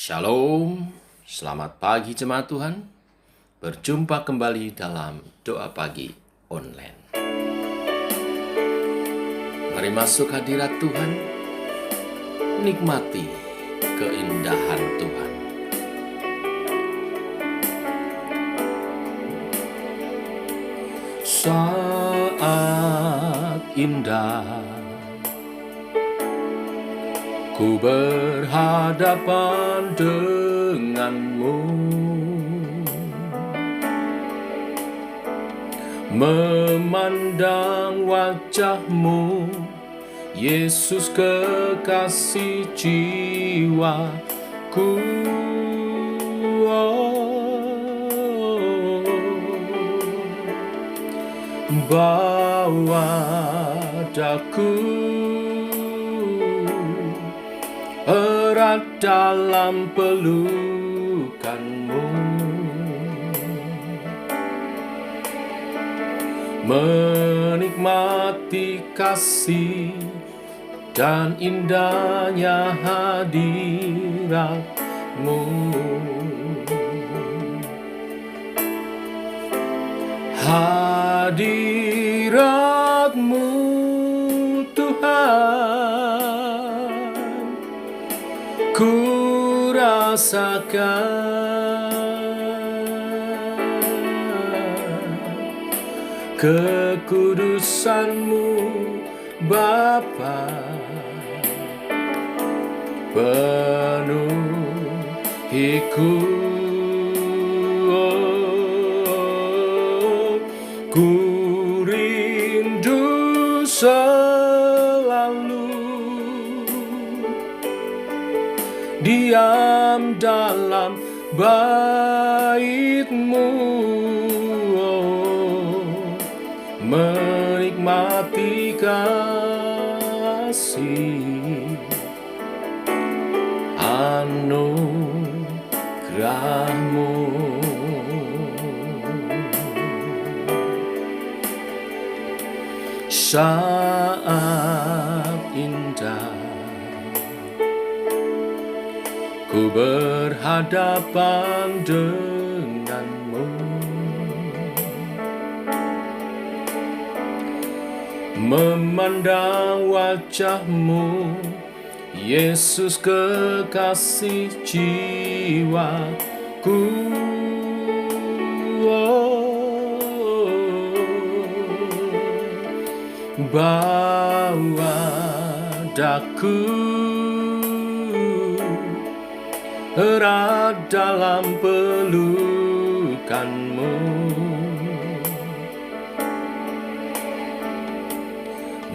Shalom, selamat pagi jemaat Tuhan. Berjumpa kembali dalam doa pagi online. Mari masuk hadirat Tuhan, nikmati keindahan Tuhan. Saat indah ku berhadapan denganmu, memandang wajahmu, Yesus kekasih jiwaku. Bawa daku erat dalam pelukanmu, menikmati kasih dan indahnya hadiratmu. Hadiratmu Tuhan, ku rasakan kekudusan-Mu Bapa, penuhiku. Ku rindu selalu diam dalam bait-Mu, menikmati kasih anugerah-Mu. Saat indah ku berhadapan denganmu, memandang wajahmu, Yesus kekasih jiwaku. Bawa daku erat dalam pelukan-Mu,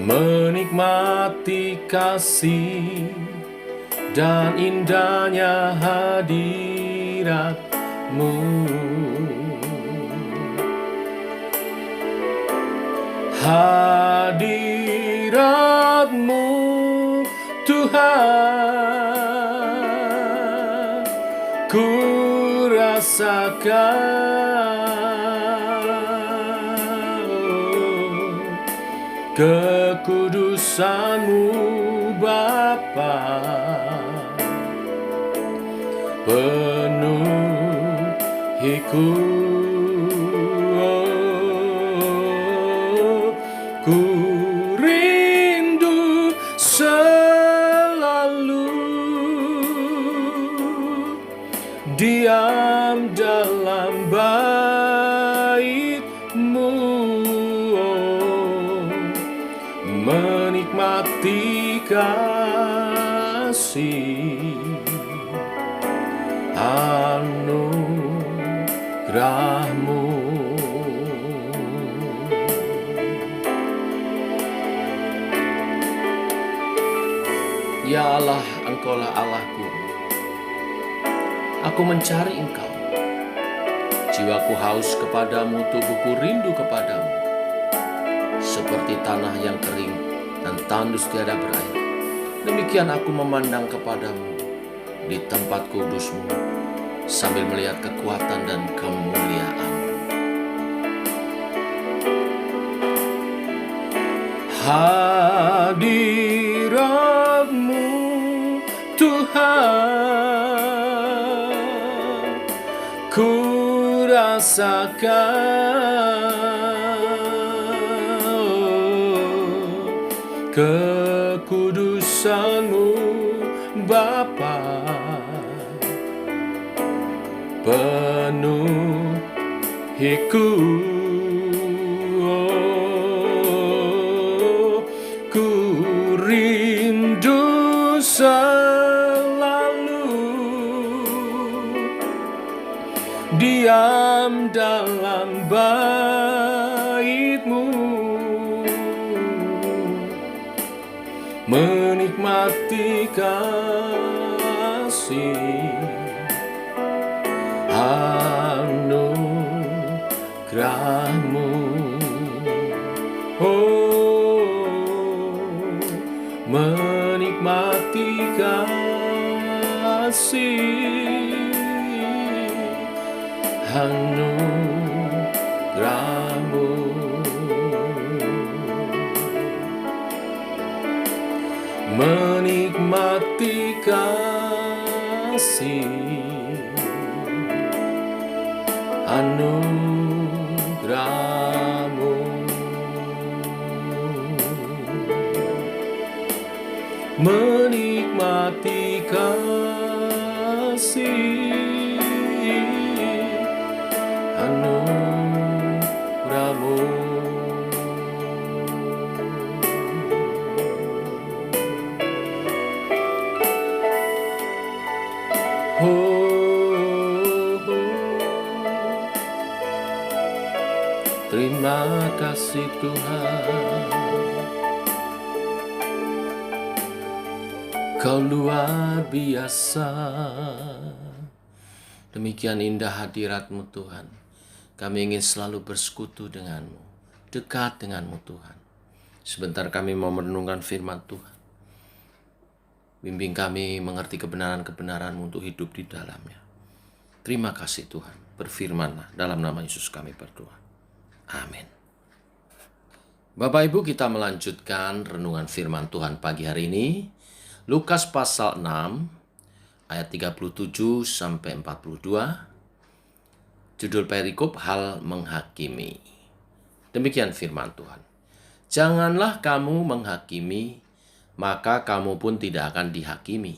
menikmati kasih dan indahnya hadirat-Mu. Hadirat-Mu Tuhan, ku rasakan kekudusan-Mu Bapa, penuhiku. Ku rindu selalu diam dalam bait-Mu, menikmati kasih anugerah-Mu. Ya Allah, Engkaulah Allahku. Aku mencari Engkau. Jiwaku haus kepadamu, tubuhku rindu kepadamu. Seperti tanah yang kering dan tandus tiada berair, demikian aku memandang kepadamu di tempat kudus-Mu, sambil melihat kekuatan dan kemuliaan-Mu. Hadirat-Mu Tuhan, ku rasakan kekudusan-Mu Bapa, penuhiku. Ku rindu selalu diam dalam bait-Mu, menikmati kasih anugerah-Mu. Menikmati kasih anugerah-Mu. Menikmati kasih anugerah-Mu. Menikmati kasih anugerah-Mu. Terima kasih Tuhan, Kau luar biasa. Demikian indah hadirat-Mu Tuhan. Kami ingin selalu bersekutu dengan-Mu, dekat dengan-Mu Tuhan. Sebentar kami mau merenungkan firman Tuhan. Bimbing kami mengerti kebenaran-kebenaran-Mu untuk hidup di dalamnya. Terima kasih Tuhan. Berfirman-Lah, dalam nama Yesus kami berdoa. Amin. Bapak Ibu, kita melanjutkan renungan firman Tuhan pagi hari ini. Lukas pasal 6 ayat 37 sampai 42. Judul perikop, hal menghakimi. Demikian firman Tuhan. Janganlah kamu menghakimi, maka kamu pun tidak akan dihakimi.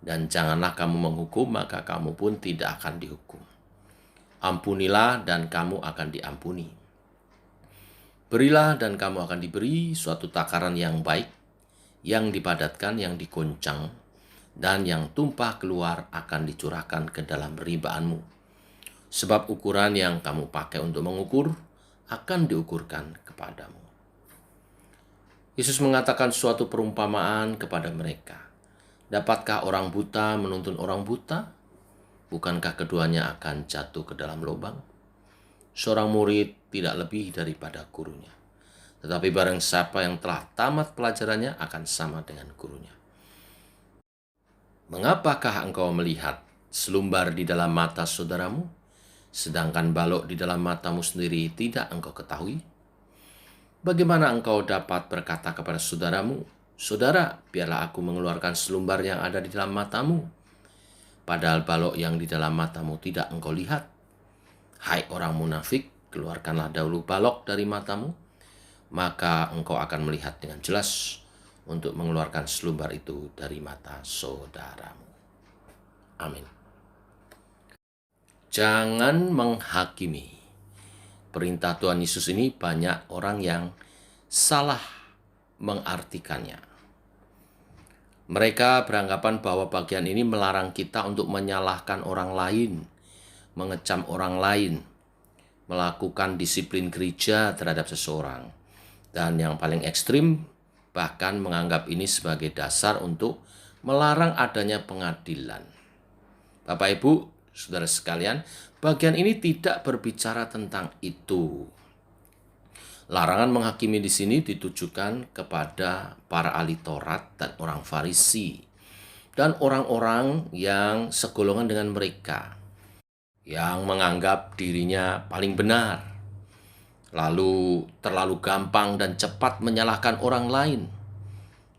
Dan janganlah kamu menghukum, maka kamu pun tidak akan dihukum. Ampunilah dan kamu akan diampuni. Berilah dan kamu akan diberi suatu takaran yang baik, yang dipadatkan, yang dikoncang, dan yang tumpah keluar akan dicurahkan ke dalam ribaanmu. Sebab ukuran yang kamu pakai untuk mengukur akan diukurkan kepadamu. Yesus mengatakan suatu perumpamaan kepada mereka. Dapatkah orang buta menuntun orang buta? Bukankah keduanya akan jatuh ke dalam lubang? Seorang murid tidak lebih daripada gurunya. Tetapi barang siapa yang telah tamat pelajarannya akan sama dengan gurunya. Mengapakah engkau melihat selumbar di dalam mata saudaramu, sedangkan balok di dalam matamu sendiri tidak engkau ketahui? Bagaimana engkau dapat berkata kepada saudaramu, "Saudara, biarlah aku mengeluarkan selumbar yang ada di dalam matamu," padahal balok yang di dalam matamu tidak engkau lihat? Hai orang munafik, keluarkanlah dahulu balok dari matamu, maka engkau akan melihat dengan jelas untuk mengeluarkan selumbar itu dari mata saudaramu. Amin. Jangan menghakimi. Perintah Tuhan Yesus ini banyak orang yang salah mengartikannya. Mereka beranggapan bahwa bagian ini melarang kita untuk menyalahkan orang lain, mengecam orang lain, melakukan disiplin gereja terhadap seseorang. Dan yang paling ekstrim, bahkan menganggap ini sebagai dasar untuk melarang adanya pengadilan. Bapak Ibu, saudara sekalian, bagian ini tidak berbicara tentang itu. Larangan menghakimi di sini ditujukan kepada para ahli Taurat dan orang Farisi dan orang-orang yang segolongan dengan mereka, yang menganggap dirinya paling benar, lalu terlalu gampang dan cepat menyalahkan orang lain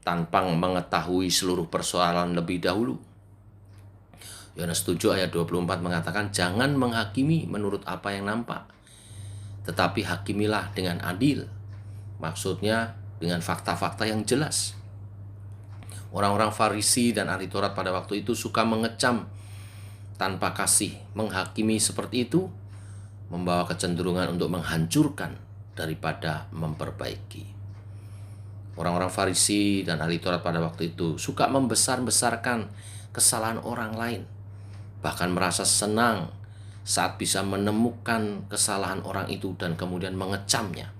tanpa mengetahui seluruh persoalan lebih dahulu. Yohanes 7 ayat 24 mengatakan, jangan menghakimi menurut apa yang nampak, tetapi hakimilah dengan adil. Maksudnya dengan fakta-fakta yang jelas. Orang-orang Farisi dan ahli Taurat pada waktu itu suka mengecam tanpa kasih. Menghakimi seperti itu membawa kecenderungan untuk menghancurkan daripada memperbaiki. Orang-orang Farisi dan ahli Taurat pada waktu itu suka membesar-besarkan kesalahan orang lain, bahkan merasa senang saat bisa menemukan kesalahan orang itu dan kemudian mengecamnya.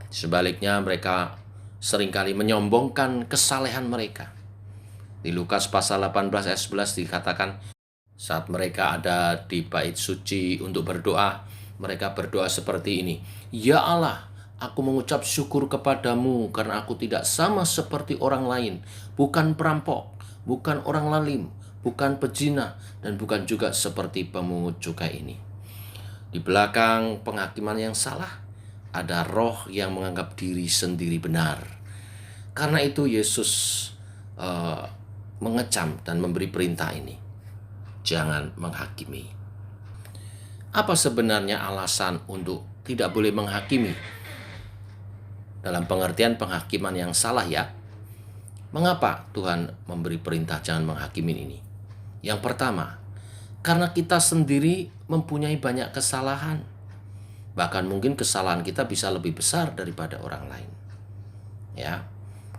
Sebaliknya, mereka seringkali menyombongkan kesalehan mereka. Di Lukas pasal 18 ayat 11 dikatakan, saat mereka ada di bait suci untuk berdoa, mereka berdoa seperti ini, ya Allah, aku mengucap syukur kepadamu karena aku tidak sama seperti orang lain, bukan perampok, bukan orang lalim, bukan pezina, dan bukan juga seperti pemungut cukai ini. Di belakang penghakiman yang salah, ada roh yang menganggap diri sendiri benar. Karena itu Yesus mengecam dan memberi perintah ini. Jangan menghakimi. Apa sebenarnya alasan untuk tidak boleh menghakimi? Dalam pengertian penghakiman yang salah ya. Mengapa Tuhan memberi perintah jangan menghakimi ini? Yang pertama, karena kita sendiri mempunyai banyak kesalahan. Bahkan mungkin kesalahan kita bisa lebih besar daripada orang lain. Ya.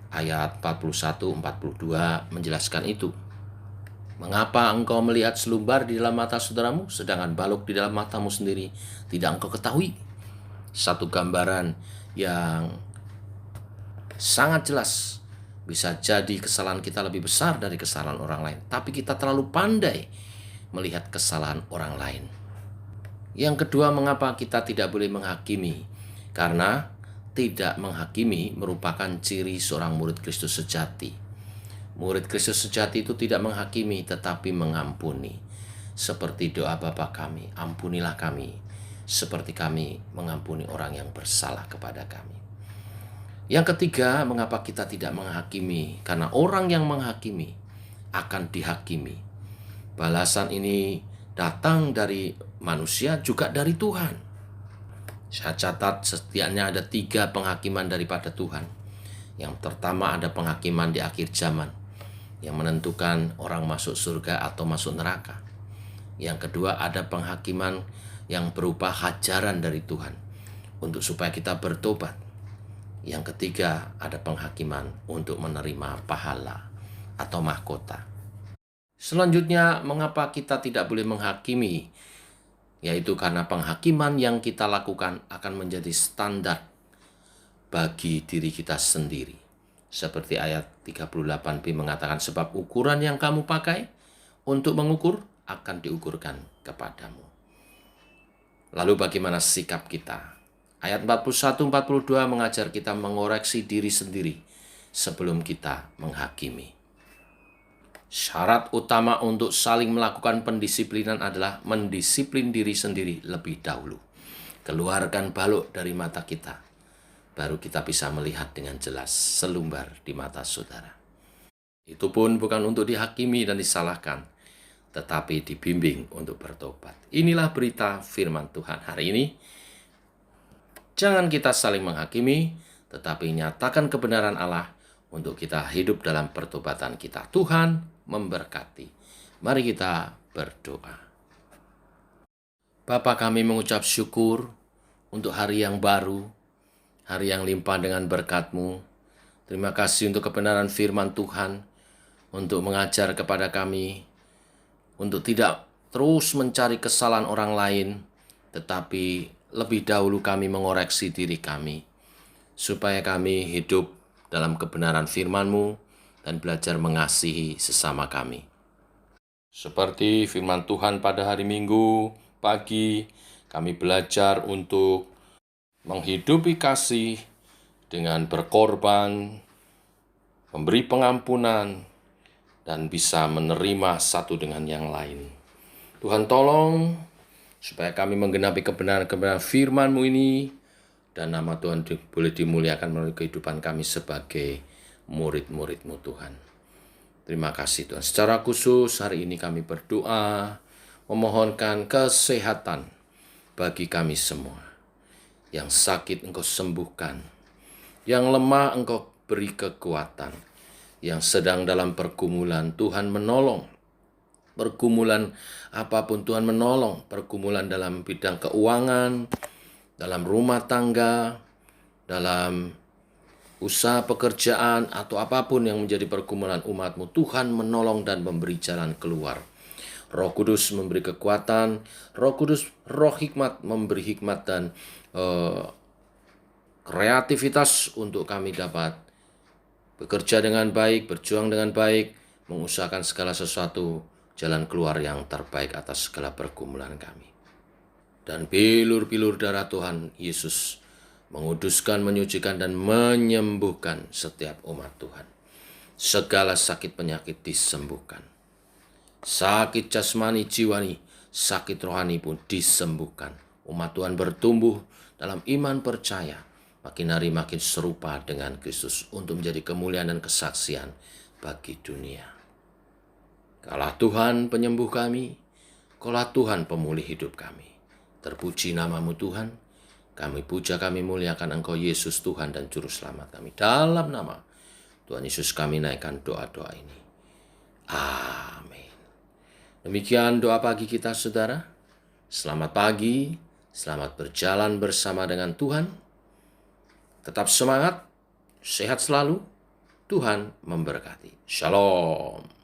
Ayat 41-42 menjelaskan itu. Mengapa engkau melihat selumbar di dalam mata saudaramu, sedangkan balok di dalam matamu sendiri tidak engkau ketahui? Satu gambaran yang sangat jelas. Bisa jadi kesalahan kita lebih besar dari kesalahan orang lain, tapi kita terlalu pandai melihat kesalahan orang lain. Yang kedua, mengapa kita tidak boleh menghakimi? Karena tidak menghakimi merupakan ciri seorang murid Kristus sejati. Murid Kristus sejati itu tidak menghakimi tetapi mengampuni. Seperti doa Bapa kami, ampunilah kami seperti kami mengampuni orang yang bersalah kepada kami. Yang ketiga, mengapa kita tidak menghakimi? Karena orang yang menghakimi akan dihakimi. Balasan ini datang dari manusia juga dari Tuhan. Saya catat setidaknya ada 3 penghakiman daripada Tuhan. Yang pertama ada penghakiman di akhir zaman yang menentukan orang masuk surga atau masuk neraka. Yang kedua ada penghakiman yang berupa hajaran dari Tuhan untuk supaya kita bertobat. Yang ketiga ada penghakiman untuk menerima pahala atau mahkota. Selanjutnya, mengapa kita tidak boleh menghakimi? Yaitu karena penghakiman yang kita lakukan akan menjadi standar bagi diri kita sendiri. Seperti ayat 38b mengatakan, sebab ukuran yang kamu pakai untuk mengukur akan diukurkan kepadamu. Lalu bagaimana sikap kita? Ayat 41-42 mengajar kita mengoreksi diri sendiri sebelum kita menghakimi. Syarat utama untuk saling melakukan pendisiplinan adalah mendisiplin diri sendiri lebih dahulu. Keluarkan balok dari mata kita, baru kita bisa melihat dengan jelas selumbar di mata saudara. Itu pun bukan untuk dihakimi dan disalahkan, tetapi dibimbing untuk bertobat. Inilah berita firman Tuhan hari ini. Jangan kita saling menghakimi, tetapi nyatakan kebenaran Allah untuk kita hidup dalam pertobatan kita. Tuhan memberkati. Mari kita berdoa. Bapa, kami mengucap syukur untuk hari yang baru, hari yang limpah dengan berkat-Mu. Terima kasih untuk kebenaran firman Tuhan, untuk mengajar kepada kami, untuk tidak terus mencari kesalahan orang lain, tetapi lebih dahulu kami mengoreksi diri kami, supaya kami hidup dalam kebenaran firman-Mu dan belajar mengasihi sesama kami. Seperti firman Tuhan pada hari Minggu pagi, kami belajar untuk menghidupi kasih dengan berkorban, memberi pengampunan, dan bisa menerima satu dengan yang lain. Tuhan tolong supaya kami menggenapi kebenaran-kebenaran firman-Mu ini, dan nama Tuhan boleh dimuliakan melalui kehidupan kami sebagai murid-murid-Mu Tuhan. Terima kasih Tuhan. Secara khusus hari ini kami berdoa, memohonkan kesehatan bagi kami semua. Yang sakit Engkau sembuhkan, yang lemah Engkau beri kekuatan, yang sedang dalam pergumulan Tuhan menolong. Pergumulan apapun Tuhan menolong, pergumulan dalam bidang keuangan, dalam rumah tangga, dalam usaha pekerjaan, atau apapun yang menjadi pergumulan umat-Mu, Tuhan menolong dan memberi jalan keluar. Roh Kudus memberi kekuatan, Roh Kudus, Roh hikmat memberi hikmat dan kreativitas untuk kami dapat bekerja dengan baik, berjuang dengan baik, mengusahakan segala sesuatu jalan keluar yang terbaik atas segala pergumulan kami. Dan bilur-bilur darah Tuhan Yesus menguduskan, menyucikan, dan menyembuhkan setiap umat Tuhan. Segala sakit penyakit disembuhkan. Sakit jasmani, jiwani, sakit rohani pun disembuhkan. Umat Tuhan bertumbuh dalam iman percaya, makin hari makin serupa dengan Kristus untuk menjadi kemuliaan dan kesaksian bagi dunia. Kaulah Tuhan penyembuh kami, Kaulah Tuhan pemulih hidup kami. Terpuji nama-Mu Tuhan. Kami puja, kami muliakan Engkau Yesus Tuhan dan Juru Selamat kami. Dalam nama Tuhan Yesus kami naikkan doa-doa ini. Amin. Demikian doa pagi kita saudara. Selamat pagi, selamat berjalan bersama dengan Tuhan. Tetap semangat, sehat selalu. Tuhan memberkati. Shalom.